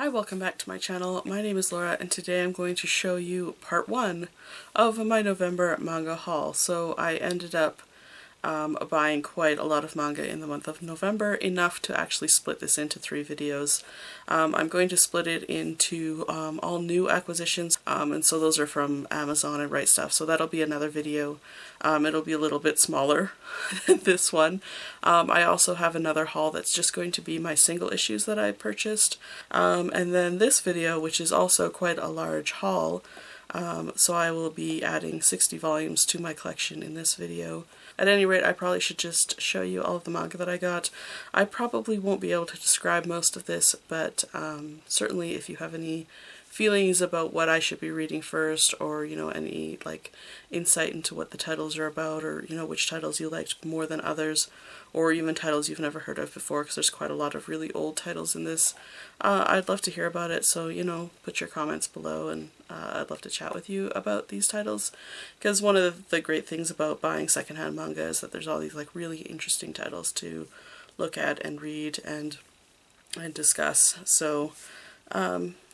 Hi, welcome back to my channel. My name is Laura and today I'm going to show you part 1 of my November manga haul. So I ended up buying quite a lot of manga in the month of November, enough to actually split this into 3 videos. I'm going to split it into all new acquisitions, and so those are from Amazon and Right Stuf, so that'll be another video. It'll be a little bit smaller than this one. I also have another haul that's just going to be my single issues that I purchased, and then this video, which is also quite a large haul, so I will be adding 60 volumes to my collection in this video. At any rate, I probably should just show you all of the manga that I got. I probably won't be able to describe most of this, but certainly if you have any feelings about what I should be reading first, or any insight into what the titles are about, or which titles you liked more than others, or even titles you've never heard of before, because there's quite a lot of really old titles in this. I'd love to hear about it, so put your comments below, and I'd love to chat with you about these titles, because one of the great things about buying secondhand manga is that there's all these really interesting titles to look at and read and discuss. So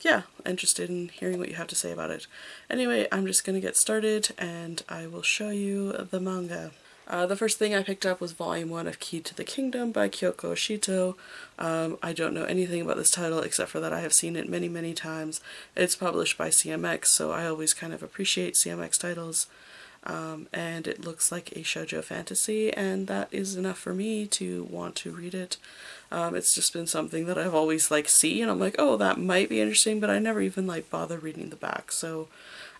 yeah, interested in hearing what you have to say about it. Anyway, I'm just gonna get started and I will show you the manga. The first thing I picked up was Volume 1 of Key to the Kingdom by Kyoko Shito. I don't know anything about this title except for that I have seen it many, many times. It's published by CMX, so I always kind of appreciate CMX titles. And it looks like a shoujo fantasy, and that is enough for me to want to read it. It's just been something that I've always see, and I'm like, oh, that might be interesting, but I never even bother reading the back. So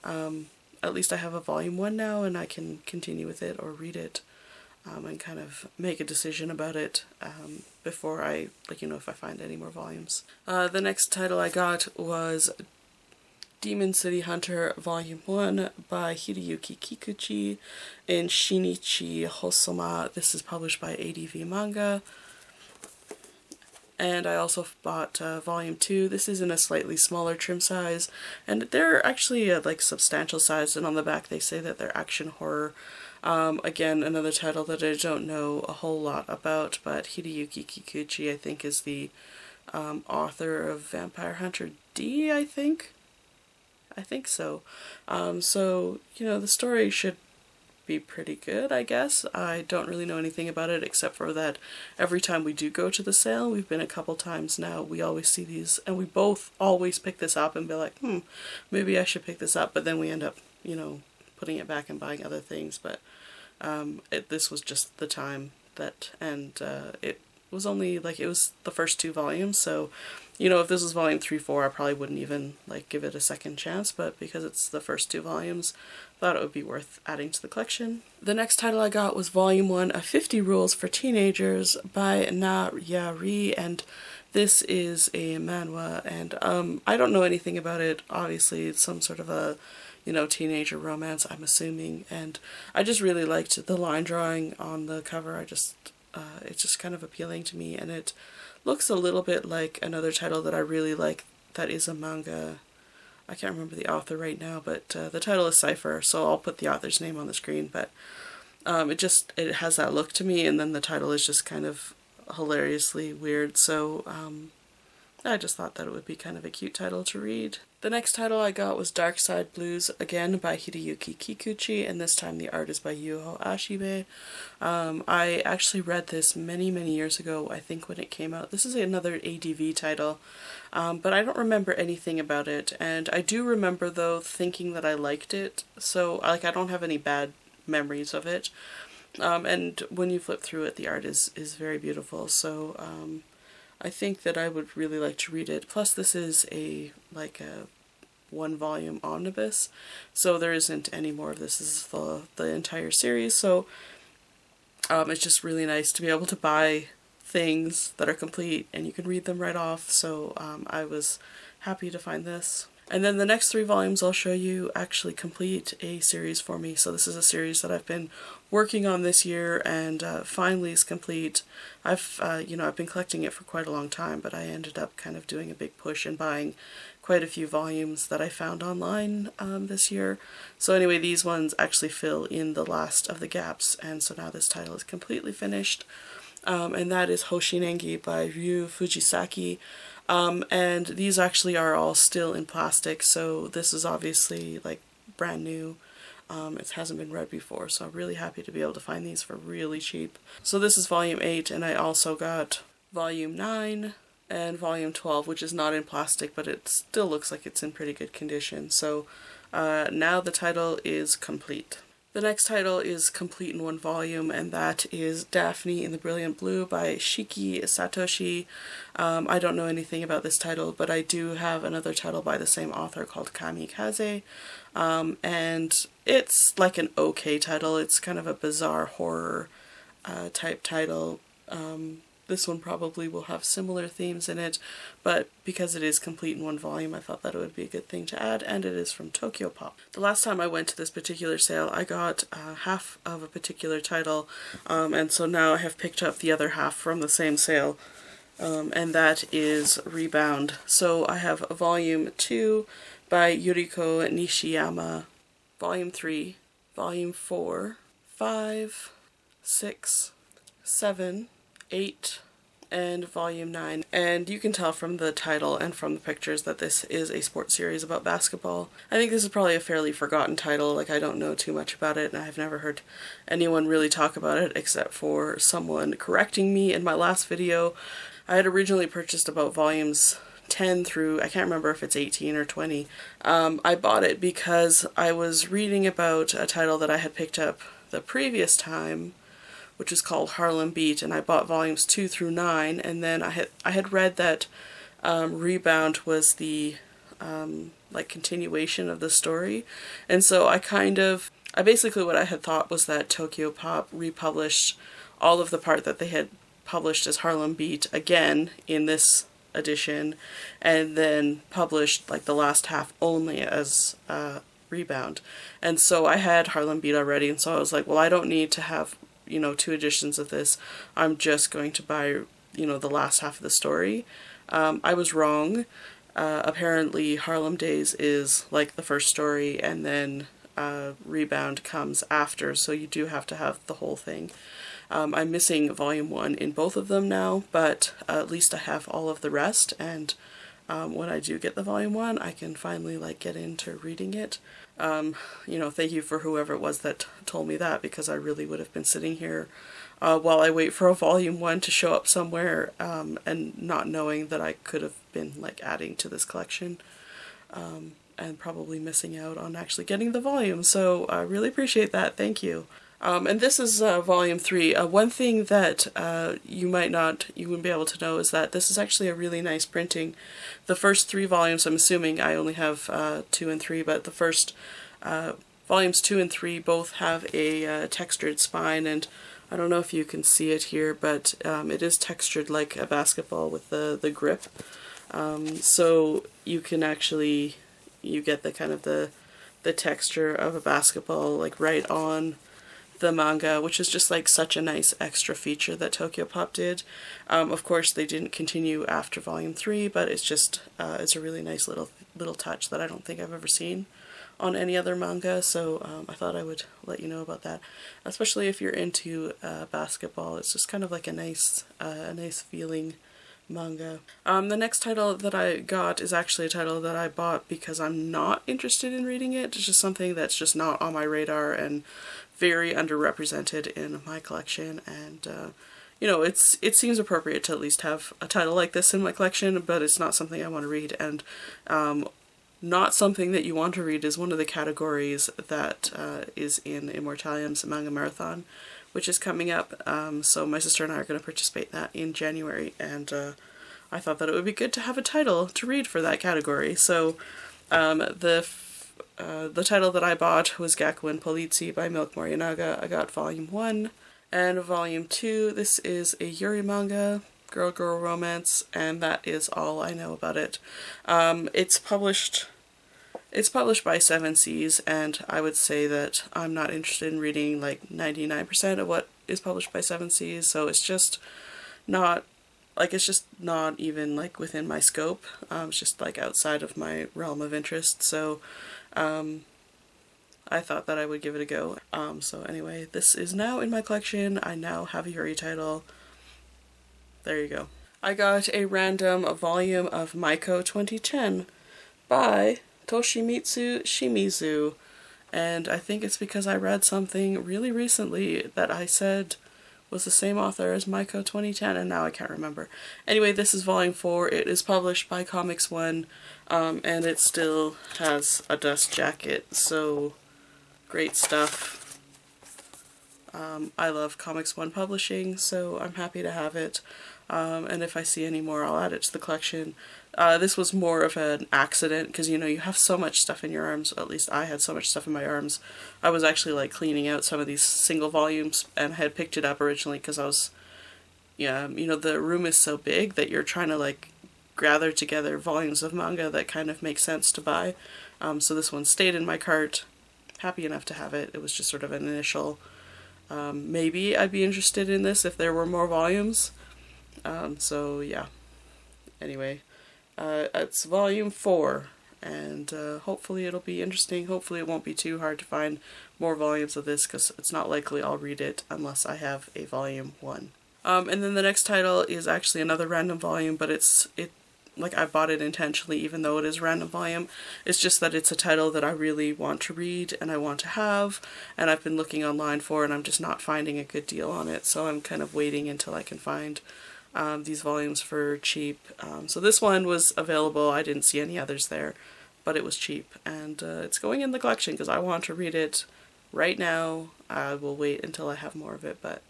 at least I have a Volume 1 now, and I can continue with it or read it and kind of make a decision about it before I, if I find any more volumes. The next title I got was Demon City Hunter Volume 1 by Hideyuki Kikuchi and Shinichi Hosoma. This is published by ADV Manga. And I also bought Volume 2. This is in a slightly smaller trim size, and they're actually substantial size, and on the back they say that they're action horror. Again, another title that I don't know a whole lot about, but Hideyuki Kikuchi, I think, is the author of Vampire Hunter D, I think so. So, the story should be pretty good, I guess. I don't really know anything about it except for that every time we do go to the sale, we've been a couple times now, we always see these, and we both always pick this up and be like, maybe I should pick this up, but then we end up, putting it back and buying other things. But this was just the time that, and it was only it was the first 2 volumes, so if this was volume 3, 4, I probably wouldn't even give it a second chance, but because it's the first 2 volumes, I thought it would be worth adding to the collection. The next title I got was Volume 1 of 50 Rules for Teenagers by Na Yari, and this is a manhwa, and I don't know anything about it. Obviously it's some sort of a teenager romance, I'm assuming, and I just really liked the line drawing on the cover. It's just kind of appealing to me, and it looks a little bit like another title that I really like that is a manga. I can't remember the author right now, but the title is Cipher, so I'll put the author's name on the screen, but it has that look to me, and then the title is just kind of hilariously weird, so I just thought that it would be kind of a cute title to read. The next title I got was Dark Side Blues, again by Hideyuki Kikuchi, and this time the art is by Yuho Ashibe. I actually read this many, many years ago, I think, when it came out. This is another ADV title, but I don't remember anything about it, and I do remember, though, thinking that I liked it, so I don't have any bad memories of it. And when you flip through it, the art is very beautiful, so I think that I would really like to read it. Plus this is a 1-volume omnibus, so there isn't any more of this. This is the entire series, so it's just really nice to be able to buy things that are complete and you can read them right off, so I was happy to find this. And then the next 3 volumes I'll show you actually complete a series for me. So this is a series that I've been working on this year, and finally is complete. I've been collecting it for quite a long time, but I ended up kind of doing a big push and buying quite a few volumes that I found online this year. So anyway, these ones actually fill in the last of the gaps, and so now this title is completely finished. And that is Hoshinengi by Ryu Fujisaki. And these actually are all still in plastic, so this is obviously like brand new. It hasn't been read before, so I'm really happy to be able to find these for really cheap. So this is volume 8, and I also got volume 9 and volume 12, which is not in plastic, but it still looks like it's in pretty good condition. So now the title is complete. The next title is complete in one volume, and that is Daphne in the Brilliant Blue by Shiki Satoshi. I don't know anything about this title, but I do have another title by the same author called Kamikaze, and it's like an okay title. It's kind of a bizarre horror type title. This one probably will have similar themes in it, but because it is complete in one volume, I thought that it would be a good thing to add, and it is from Tokyo Pop. The last time I went to this particular sale, I got half of a particular title, and so now I have picked up the other half from the same sale, and that is Rebound. So I have volume 2 by Yuriko Nishiyama, volume 3, volume 4, 5, 6, 7, 8, and volume 9. And you can tell from the title and from the pictures that this is a sports series about basketball. I think this is probably a fairly forgotten title. Like, I don't know too much about it, and I've never heard anyone really talk about it except for someone correcting me in my last video. I had originally purchased about volumes 10 through, I can't remember if it's 18 or 20. I bought it because I was reading about a title that I had picked up the previous time, which is called Harlem Beat, and I bought volumes 2 through 9, and then I had read that Rebound was the like continuation of the story, and so I basically what I had thought was that Tokyo Pop republished all of the part that they had published as Harlem Beat again in this edition, and then published like the last half only as Rebound. And so I had Harlem Beat already, and so I was like, well, I don't need to have, you know, 2 editions of this. I'm just going to buy, you know, the last half of the story. I was wrong. Apparently Harlem Days is like the first story, and then Rebound comes after, so you do have to have the whole thing. I'm missing volume 1 in both of them now, but at least I have all of the rest, and when I do get the volume 1, I can finally like get into reading it. You know, thank you for whoever it was that told me that, because I really would have been sitting here while I wait for a volume 1 to show up somewhere, and not knowing that I could have been like adding to this collection, and probably missing out on actually getting the volume. So I really appreciate that. Thank you. And this is volume 3. One thing that you wouldn't be able to know is that this is actually a really nice printing. The first 3 volumes, I'm assuming I only have 2 and 3, but the first volumes 2 and 3 both have a textured spine, and I don't know if you can see it here, but it is textured like a basketball with the grip. So you can actually, you get the kind of the texture of a basketball like right on the manga, which is just like such a nice extra feature that Tokyo Pop did. Of course they didn't continue after volume 3, but it's just it's a really nice little touch that I don't think I've ever seen on any other manga, so I thought I would let you know about that, especially if you're into basketball. It's just kind of like a nice feeling manga. The next title that I got is actually a title that I bought because I'm not interested in reading it. It's just something that's just not on my radar and very underrepresented in my collection, and you know, it seems appropriate to at least have a title like this in my collection, but it's not something I want to read, and not something that you want to read is one of the categories that is in Immortalium's Manga Marathon, which is coming up. So my sister and I are going to participate in that in January, and I thought that it would be good to have a title to read for that category. So the title that I bought was Gakuen Polizzi by Milk Morinaga. I got volume 1 and volume 2. This is a Yuri manga, girl romance, and that is all I know about it. It's published by 7 Seas, and I would say that I'm not interested in reading like 99% of what is published by 7 Seas, so it's just not even like within my scope. It's just like outside of my realm of interest, so I thought that I would give it a go. So anyway, this is now in my collection. I now have a Yuri title. There you go. I got a random volume of Maiko 2010 by Toshimitsu Shimizu, and I think it's because I read something really recently that I said was the same author as Maiko 2010, and now I can't remember. Anyway, this is volume 4. It is published by Comics One, and it still has a dust jacket, so great stuff. I love Comics One publishing, so I'm happy to have it. And if I see any more, I'll add it to the collection. This was more of an accident, because you know, you have so much stuff in your arms. At least I had so much stuff in my arms. I was actually like cleaning out some of these single volumes, and I had picked it up originally because I was, yeah, you know, the room is so big that you're trying to like gather together volumes of manga that kind of make sense to buy. So this one stayed in my cart. Happy enough to have it. It was just sort of an initial, maybe I'd be interested in this if there were more volumes. So yeah. Anyway, it's volume 4, and hopefully it'll be interesting. Hopefully it won't be too hard to find more volumes of this, because it's not likely I'll read it unless I have a volume 1. And then the next title is actually another random volume, but like I bought it intentionally even though it is a random volume. It's just that it's a title that I really want to read and I want to have, and I've been looking online for, and I'm just not finding a good deal on it, so I'm kind of waiting until I can find these volumes for cheap. So this one was available. I didn't see any others there, but it was cheap, and it's going in the collection because I want to read it right now. I will wait until I have more of it, but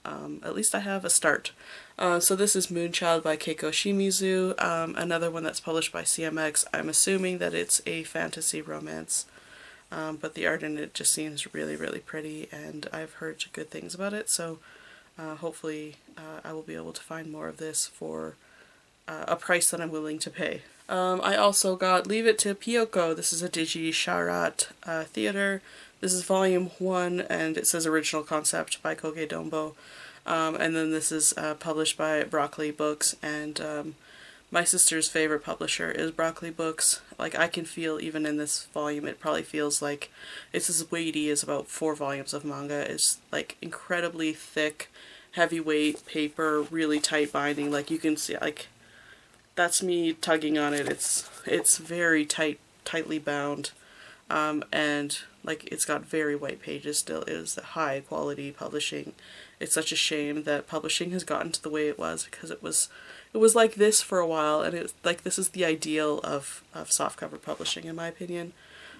at least I have a start. So this is Moonchild by Keiko Shimizu, another one that's published by CMX. I'm assuming that it's a fantasy romance, but the art in it just seems really, really pretty, and I've heard good things about it, so hopefully I will be able to find more of this for a price that I'm willing to pay. I also got Leave It to Pyoko. This is a Digi Sharat theater. This is volume 1, and it says original concept by Koge Dombo. And then this is published by Broccoli Books, and my sister's favorite publisher is Broccoli Books. Like, I can feel, even in this volume, it probably feels like it's as weighty as about 4 volumes of manga. It's like incredibly thick, heavyweight paper, really tight binding. Like, you can see, like, that's me tugging on it. It's very tightly bound, and like, it's got very white pages still. It is high quality publishing. It's such a shame that publishing has gotten to the way it was, because it was like this for a while, and it's like, this is the ideal of softcover publishing, in my opinion.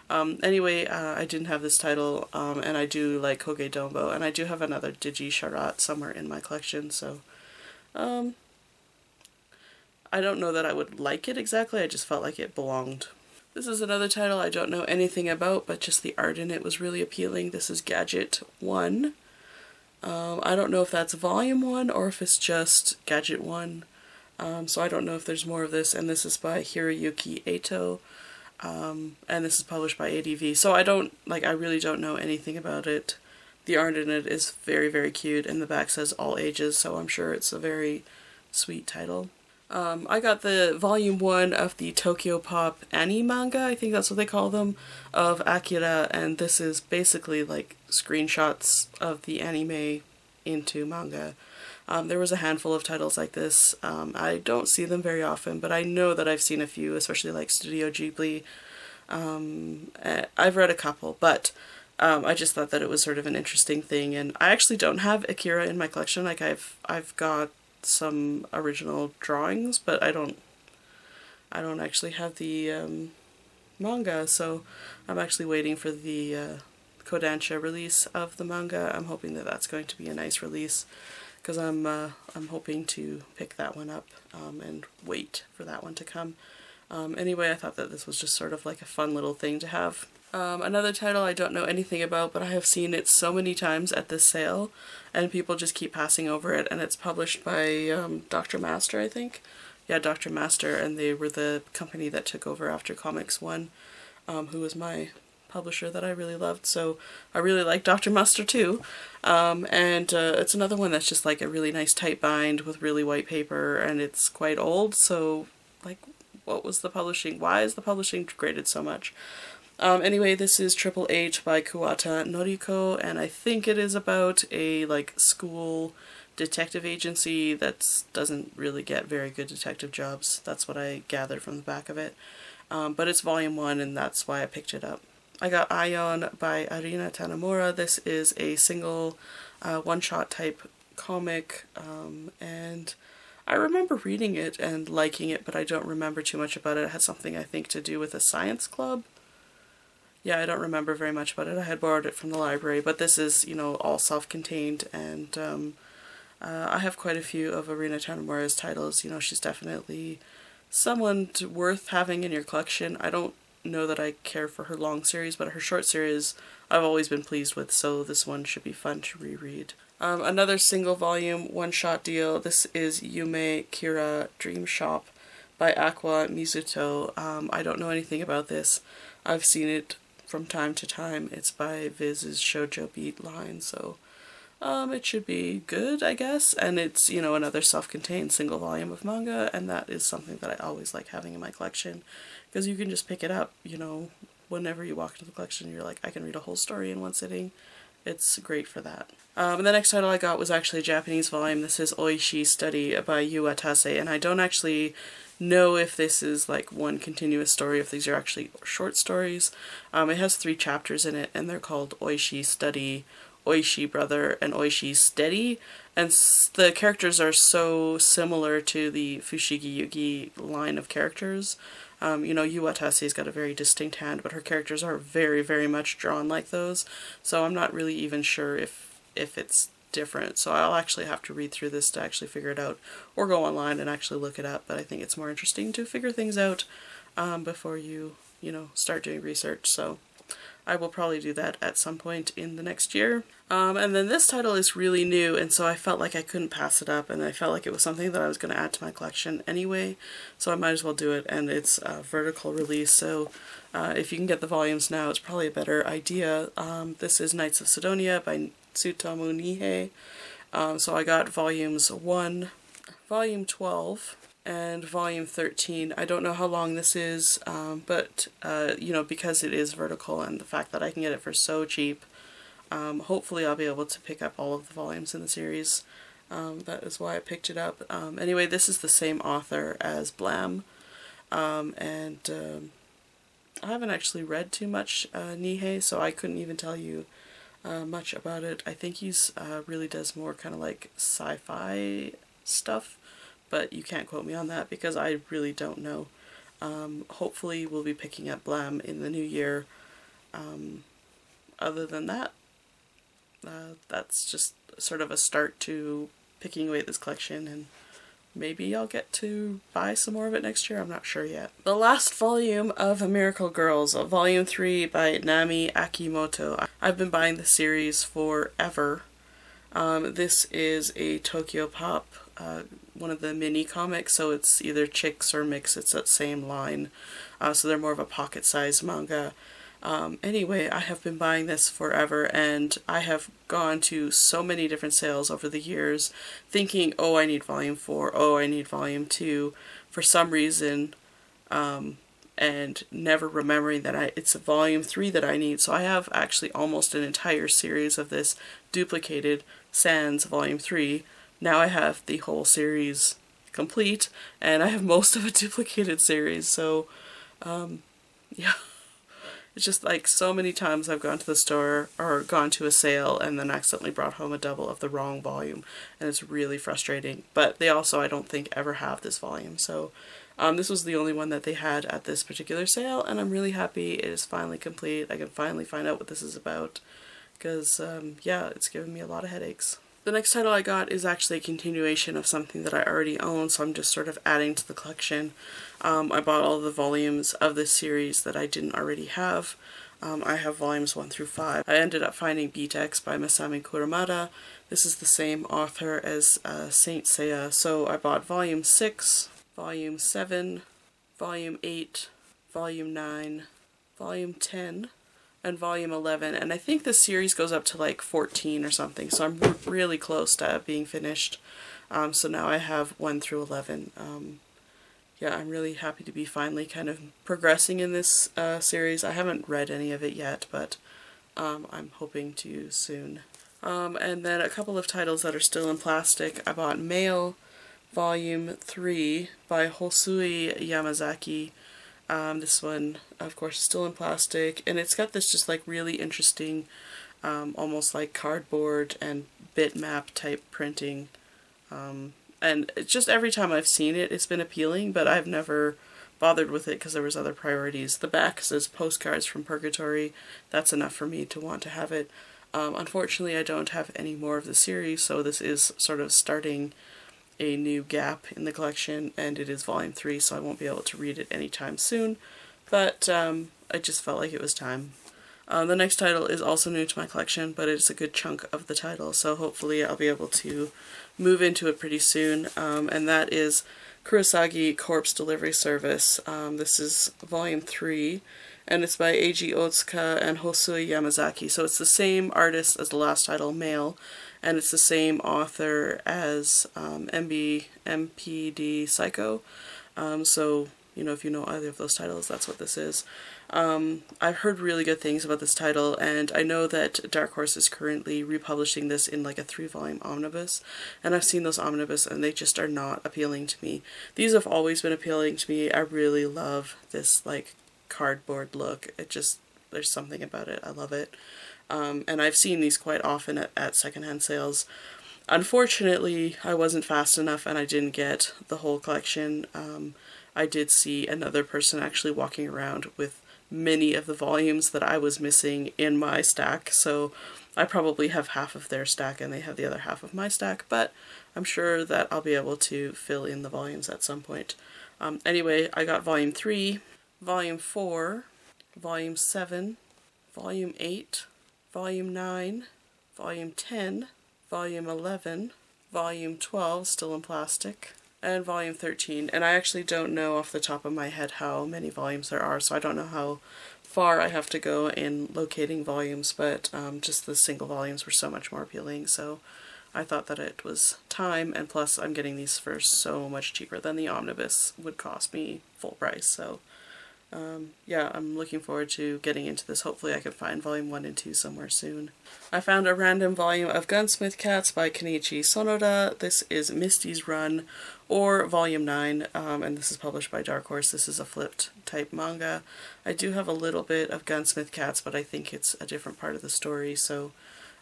Anyway, I didn't have this title, and I do like Koge Dombo, and I do have another Digi Sharat somewhere in my collection, so I don't know that I would like it exactly, I just felt like it belonged. This is another title I don't know anything about, but just the art in it was really appealing. This is Gadget 1. I don't know if that's volume 1 or if it's just Gadget 1. So I don't know if there's more of this, and this is by Hiroyuki Eto, and this is published by ADV. So I really don't know anything about it. The art in it is very, very cute, and the back says all ages, so I'm sure it's a very sweet title. I got the volume 1 of the Tokyo Pop Annie manga, I think that's what they call them, of Akira, and this is basically like screenshots of the anime into manga. There was a handful of titles like this. I don't see them very often, but I know that I've seen a few, especially like Studio Ghibli. I've read a couple, but I just thought that it was sort of an interesting thing, and I actually don't have Akira in my collection. Like, I've got some original drawings, but I don't actually have the manga, so I'm actually waiting for the Kodansha release of the manga. I'm hoping that that's going to be a nice release, because I'm hoping to pick that one up and wait for that one to come. Anyway, I thought that this was just sort of like a fun little thing to have. Another title I don't know anything about, but I have seen it so many times at this sale, and people just keep passing over it, and it's published by Dr. Master, I think. Yeah, Dr. Master, and they were the company that took over after Comics One, who was my publisher that I really loved, so I really like Dr. Master too. And it's another one that's just like a really nice tight bind with really white paper, and it's quite old, so like, what was the publishing? Why is the publishing graded so much? Anyway, this is Triple H by Kuwata Noriko, and I think it is about a like school detective agency that doesn't really get very good detective jobs. That's what I gathered from the back of it. But it's volume 1 and that's why I picked it up. I got Ion by Arina Tanemura. This is a single one-shot type comic, and I remember reading it and liking it, but I don't remember too much about it. It had something, I think, to do with a science club. Yeah, I don't remember very much about it. I had borrowed it from the library, but this is, you know, all self-contained, and I have quite a few of Arina Tanemura's titles. You know, she's definitely someone worth having in your collection. I don't know that I care for her long series, but her short series I've always been pleased with, so this one should be fun to reread. Another single volume one-shot deal. This is Yume Kira Dream Shop by Aqua Mizuto. I don't know anything about this. I've seen it from time to time. It's by Viz's Shoujo Beat line, so it should be good, I guess. And it's, you know, another self-contained single volume of manga, and that is something that I always like having in my collection, because you can just pick it up, you know, whenever you walk into the collection. You're like, I can read a whole story in one sitting. It's great for that. And the next title I got was actually a Japanese volume. This is Oishi Study by Yu Watase, and I don't actually know if this is like one continuous story, if these are actually short stories. It has 3 chapters in it, and they're called Oishi Study, Oishi Brother, and Oishi Steady, and the characters are so similar to the Fushigi Yugi line of characters. You know, Yu Watase's got a very distinct hand, but her characters are very, very much drawn like those, so I'm not really even sure if it's different. So I'll actually have to read through this to actually figure it out, or go online and actually look it up, but I think it's more interesting to figure things out before you know, start doing research, so I will probably do that at some point in the next year. And then this title is really new, and so I felt like I couldn't pass it up, and I felt like it was something that I was going to add to my collection anyway, so I might as well do it, and it's a vertical release, so if you can get the volumes now, it's probably a better idea. This is Knights of Sidonia by Tsutomu Nihei. So I got volumes 1, volume 12, and volume 13. I don't know how long this is, but you know, because it is vertical and the fact that I can get it for so cheap, hopefully I'll be able to pick up all of the volumes in the series. That is why I picked it up. Anyway, this is the same author as Blam, and I haven't actually read too much Nihei, so I couldn't even tell you much about it. I think he's really does more kind of like sci-fi stuff, but you can't quote me on that because I really don't know. Hopefully we'll be picking up Blam in the new year. Other than that, that's just sort of a start to picking away at this collection, and maybe I'll get to buy some more of it next year. I'm not sure yet. The last volume of Miracle Girls, volume 3 by Nami Akimoto. I've been buying the series forever. This is a Tokyo Pop, one of the mini comics, so it's either chicks or mix. It's that same line. So they're more of a pocket-sized manga. Anyway, I have been buying this forever, and I have gone to so many different sales over the years thinking, oh, I need volume 4, oh, I need volume 2, for some reason, and never remembering that it's volume 3 that I need. So I have actually almost an entire series of this duplicated Sans volume 3. Now I have the whole series complete, and I have most of a duplicated series, so, yeah. It's just like so many times I've gone to the store or gone to a sale and then accidentally brought home a double of the wrong volume, and it's really frustrating. But they also, I don't think, ever have this volume, so this was the only one that they had at this particular sale, and I'm really happy it is finally complete. I can finally find out what this is about, because yeah, it's given me a lot of headaches. The next title I got is actually a continuation of something that I already own, so I'm just sort of adding to the collection. I bought all the volumes of this series that I didn't already have. I have volumes 1 through 5. I ended up finding Beat X by Masami Kurumada. This is the same author as Saint Seiya, so I bought volume 6, volume 7, volume 8, volume 9, volume 10, and volume 11, and I think this series goes up to like 14 or something, so I'm really close to being finished. So now I have 1 through 11. Yeah, I'm really happy to be finally kind of progressing in this series. I haven't read any of it yet, but I'm hoping to soon. And then a couple of titles that are still in plastic. I bought Mail Volume 3 by Hosui Yamazaki. This one, of course, is still in plastic, and it's got this just like really interesting, almost like cardboard and bitmap type printing. And it's just every time I've seen it, it's been appealing, but I've never bothered with it because there was other priorities. The back says Postcards from Purgatory. That's enough for me to want to have it. Unfortunately, I don't have any more of the series, so this is sort of starting a new gap in the collection, and it is volume 3, so I won't be able to read it anytime soon, but I just felt like it was time. The next title is also new to my collection, but it's a good chunk of the title, so hopefully I'll be able to move into it pretty soon, and that is Kurosagi Corpse Delivery Service. This is volume 3, and it's by Eiji Otsuka and Hosui Yamazaki, so it's the same artist as the last title, Male, and it's the same author as MPD Psycho, so you know, if you know either of those titles, that's what this is. I've heard really good things about this title, and I know that Dark Horse is currently republishing this in like a 3-volume omnibus, and I've seen those omnibus and they just are not appealing to me. These have always been appealing to me. I really love this like cardboard look. It just, there's something about it. I love it. And I've seen these quite often at secondhand sales. Unfortunately, I wasn't fast enough and I didn't get the whole collection. I did see another person actually walking around with many of the volumes that I was missing in my stack, so I probably have half of their stack and they have the other half of my stack, but I'm sure that I'll be able to fill in the volumes at some point. Anyway, I got volume 3, volume 4, volume 7, volume 8, volume 9, volume 10, volume 11, volume 12, still in plastic, and volume 13, and I actually don't know off the top of my head how many volumes there are, so I don't know how far I have to go in locating volumes, but just the single volumes were so much more appealing, so I thought that it was time, and plus I'm getting these for so much cheaper than the omnibus would cost me full price, so yeah, I'm looking forward to getting into this. Hopefully I can find volume 1 and 2 somewhere soon. I found a random volume of Gunsmith Cats by Kenichi Sonoda. This is Misty's Run, or volume 9, and this is published by Dark Horse. This is a flipped type manga. I do have a little bit of Gunsmith Cats, but I think it's a different part of the story, so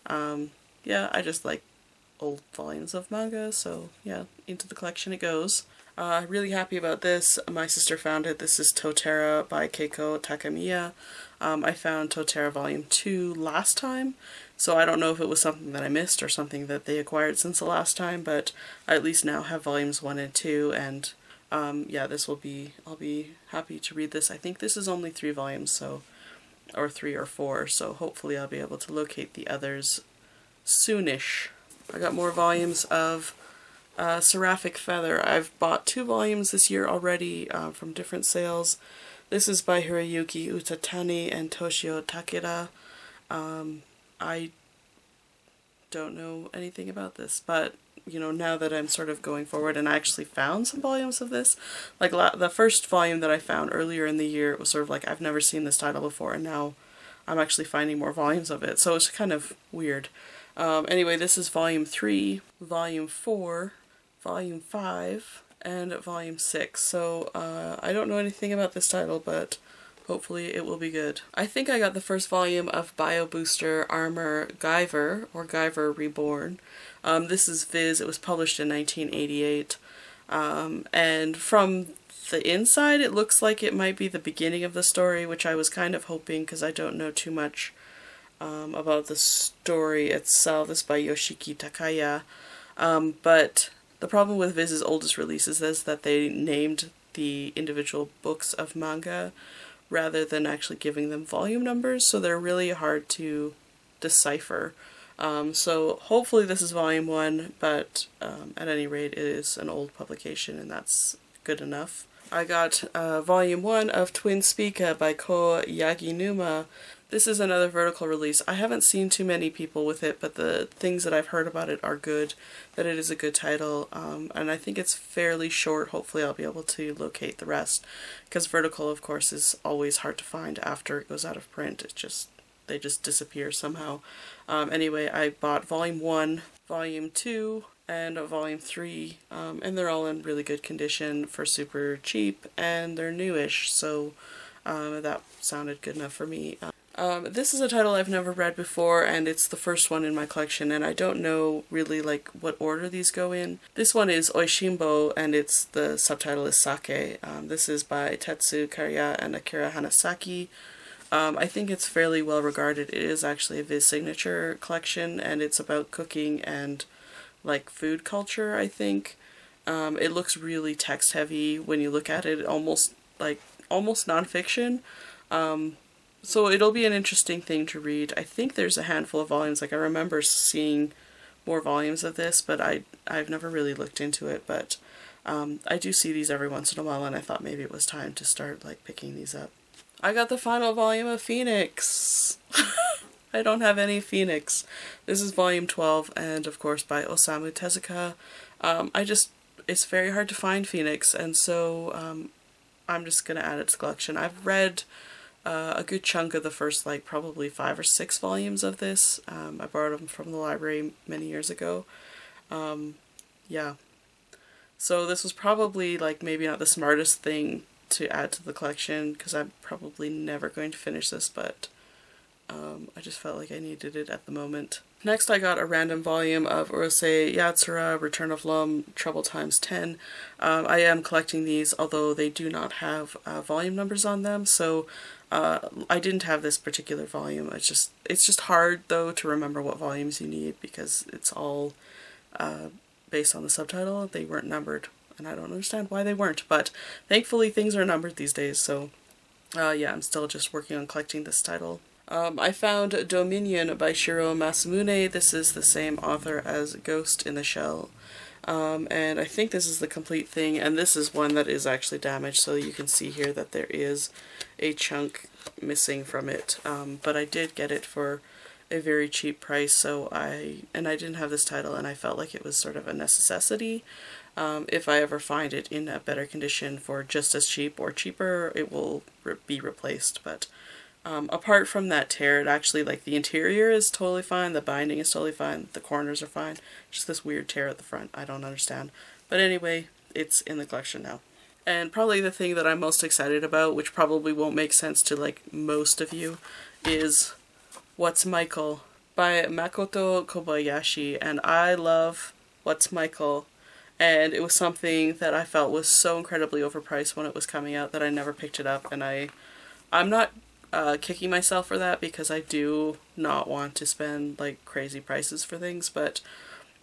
yeah, I just like old volumes of manga, so yeah, into the collection it goes. Really happy about this. My sister found it. This is Totera by Keiko Takamiya. I found Totera Volume 2 last time, so I don't know if it was something that I missed or something that they acquired since the last time, but I at least now have Volumes 1 and 2, and yeah, this will be, I'll be happy to read this. I think this is only 3 volumes, so, or 3 or 4, so hopefully I'll be able to locate the others soonish. I got more volumes of Seraphic Feather. I've bought 2 volumes this year already from different sales. This is by Hiroyuki Utatani and Toshio Takeda. I don't know anything about this, but you know, now that I'm sort of going forward, and I actually found some volumes of this, like the first volume that I found earlier in the year, it was sort of like I've never seen this title before, and now I'm actually finding more volumes of it, so it's kind of weird. Anyway, this is volume 3, volume 4, volume 5, and volume 6. So I don't know anything about this title, but hopefully it will be good. I think I got the first volume of Bio Booster Armor Guyver, or Guyver Reborn. This is Viz. It was published in 1988. And from the inside, it looks like it might be the beginning of the story, which I was kind of hoping because I don't know too much about the story itself. This is by Yoshiki Takaya. But the problem with Viz's oldest releases is that they named the individual books of manga rather than actually giving them volume numbers, so they're really hard to decipher. So hopefully this is volume 1, but at any rate it is an old publication and that's good enough. I got volume 1 of Twin Speaka by Ko Yaginuma. This is another vertical release. I haven't seen too many people with it, but the things that I've heard about it are good, that it is a good title, and I think it's fairly short. Hopefully I'll be able to locate the rest, because vertical, of course, is always hard to find after it goes out of print. It's just, they just disappear somehow. Anyway, I bought volume 1, volume 2, and volume 3, and they're all in really good condition for super cheap, and they're newish, so that sounded good enough for me. This is a title I've never read before, and it's the first one in my collection, and I don't know really like what order these go in. This one is Oishimbo, and the subtitle is Sake. This is by Tetsu Kariya and Akira Hanasaki. I think it's fairly well regarded. It is actually a Viz Signature collection, and it's about cooking and like food culture, I think. It looks really text heavy when you look at it, almost nonfiction. So it'll be an interesting thing to read. I think there's a handful of volumes. Like I remember seeing more volumes of this, but I've never really looked into it. But I do see these every once in a while, and I thought maybe it was time to start like picking these up. I got the final volume of Phoenix. I don't have any Phoenix. This is volume 12, and of course by Osamu Tezuka. It's very hard to find Phoenix, and so I'm just gonna add it to the collection. I've read a good chunk of the first like probably 5 or 6 volumes of this. I borrowed them from the library many years ago. Yeah. So this was probably like maybe not the smartest thing to add to the collection, because I'm probably never going to finish this, but I just felt like I needed it at the moment. Next I got a random volume of Urusei Yatsura, Return of Lum, Trouble Times 10. I am collecting these, although they do not have volume numbers on them, so I didn't have this particular volume. It's just hard though to remember what volumes you need, because it's all based on the subtitle. They weren't numbered, and I don't understand why they weren't, but thankfully things are numbered these days, so yeah, I'm still just working on collecting this title. I found Dominion by Shiro Masamune. This is the same author as Ghost in the Shell. And I think this is the complete thing, and this is one that is actually damaged, so you can see here that there is a chunk missing from it. But I did get it for a very cheap price, so I didn't have this title, and I felt like it was sort of a necessity. If I ever find it in a better condition for just as cheap or cheaper, it will be replaced, but apart from that tear, it actually, like, the interior is totally fine, the binding is totally fine, the corners are fine, just this weird tear at the front, I don't understand. But anyway, it's in the collection now. And probably the thing that I'm most excited about, which probably won't make sense to, like, most of you, is What's Michael by Makoto Kobayashi, and I love What's Michael, and it was something that I felt was so incredibly overpriced when it was coming out that I never picked it up, and I'm not kicking myself for that, because I do not want to spend like crazy prices for things, but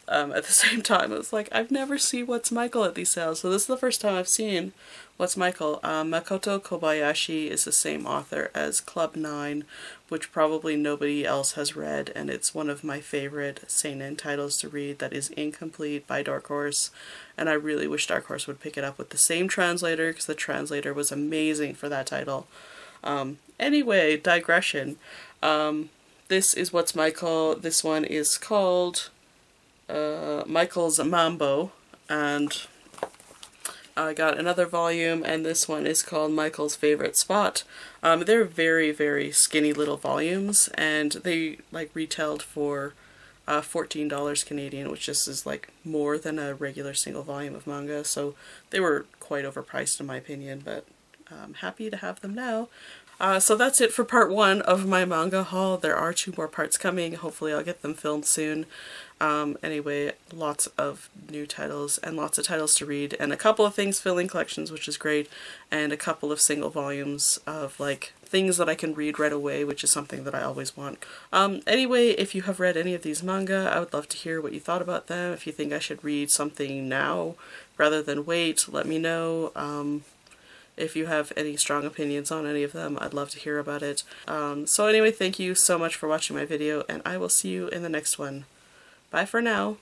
at the same time it was like I've never seen What's Michael at these sales, so this is the first time I've seen What's Michael. Makoto Kobayashi is the same author as Club 9, which probably nobody else has read, and it's one of my favorite seinen titles to read that is incomplete by Dark Horse, and I really wish Dark Horse would pick it up with the same translator, because the translator was amazing for that title. Anyway, digression. This is What's Michael. This one is called Michael's Mambo, and I got another volume, and this one is called Michael's Favorite Spot. They're very, very skinny little volumes, and they like retailed for $14 Canadian, which just is like more than a regular single volume of manga, so they were quite overpriced in my opinion, but I'm happy to have them now. So that's it for part 1 of my manga haul. There are 2 more parts coming. Hopefully I'll get them filmed soon. Anyway, lots of new titles and lots of titles to read, and a couple of things filling collections, which is great, and a couple of single volumes of like things that I can read right away, which is something that I always want. Anyway, if you have read any of these manga, I would love to hear what you thought about them. If you think I should read something now rather than wait, let me know. If you have any strong opinions on any of them, I'd love to hear about it. So anyway, thank you so much for watching my video, and I will see you in the next one. Bye for now.